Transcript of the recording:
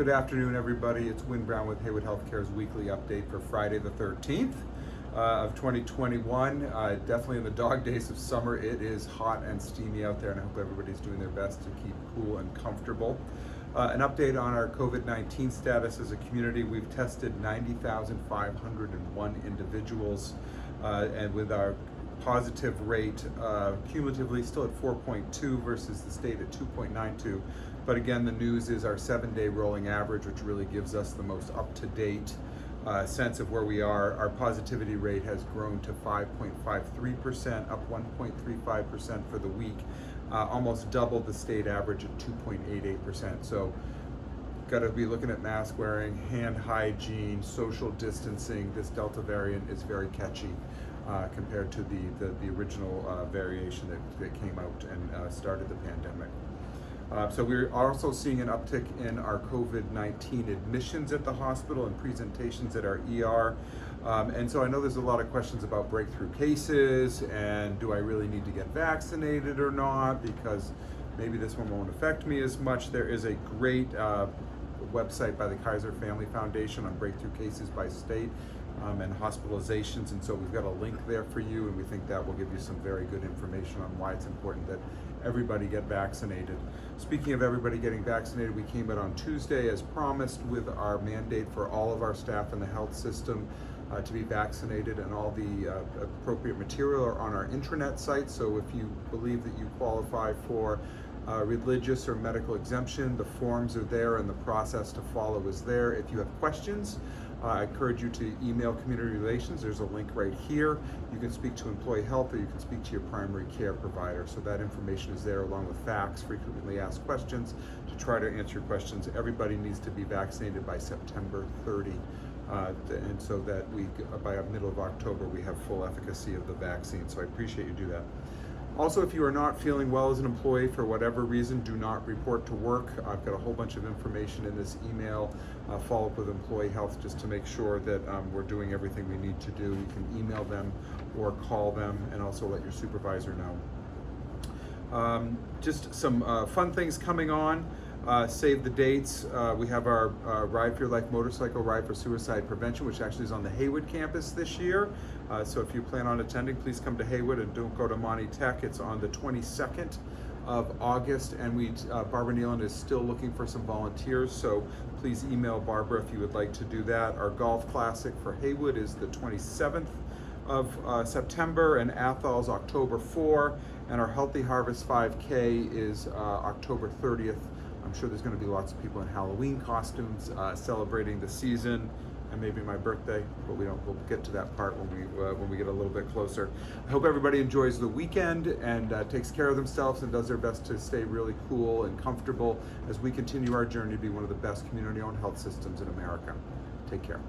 Good afternoon, everybody. It's Wynn Brown with Heywood Healthcare's weekly update for Friday the 13th of 2021. Definitely in the dog days of summer. It is hot and steamy out there, and I hope everybody's doing their best to keep cool and comfortable. An update on our COVID-19 status as a community. We've tested 90,501 individuals, and with our positive rate cumulatively still at 4.2 versus the state at 2.92. But again, the news is our 7-day rolling average, which really gives us the most up-to-date sense of where we are. Our positivity rate has grown to 5.53%, up 1.35% for the week, almost double the state average at 2.88%. So got to be looking at mask wearing, hand hygiene, social distancing. This Delta variant is very catchy compared to the original variation that came out and started the pandemic. So we're also seeing an uptick in our COVID-19 admissions at the hospital and presentations at our ER. And so I know there's a lot of questions about breakthrough cases and do I really need to get vaccinated or not, because maybe this one won't affect me as much. There is a great website by the Kaiser Family Foundation on breakthrough cases by state and hospitalizations, and so we've got a link there for you, and we think that will give you some very good information on why it's important that everybody get vaccinated. Speaking of everybody getting vaccinated, we came out on Tuesday as promised with our mandate for all of our staff in the health system to be vaccinated, and all the appropriate material are on our intranet site. So if you believe that you qualify for religious or medical exemption, the forms are there and the process to follow is there. If you have questions, I encourage you to email Community Relations. There's a link right here. You can speak to Employee Health, or you can speak to your primary care provider. So that information is there, along with facts, frequently asked questions, to try to answer your questions. Everybody needs to be vaccinated by September 30. And so that by middle of October, we have full efficacy of the vaccine. So I appreciate you do that. Also, if you are not feeling well as an employee for whatever reason, do not report to work. I've got a whole bunch of information in this email. Follow up with Employee Health just to make sure that we're doing everything we need to do. You can email them or call them, and also let your supervisor know. Just some fun things coming on. Save the dates. We have our Ride for Your Life motorcycle ride for suicide prevention, which actually is on the Heywood campus this year. So if you plan on attending, please come to Heywood and don't go to Monty Tech. It's on the 22nd of August, and Barbara Nealon is still looking for some volunteers, so please email Barbara if you would like to do that. Our golf classic for Heywood is the 27th of September, and Athol's October 4, and our Healthy Harvest 5K is October 30th. I'm sure there's going to be lots of people in Halloween costumes celebrating the season, and maybe my birthday, but we'll get to that part when we get a little bit closer. I hope everybody enjoys the weekend and takes care of themselves and does their best to stay really cool and comfortable as we continue our journey to be one of the best community-owned health systems in America. Take care.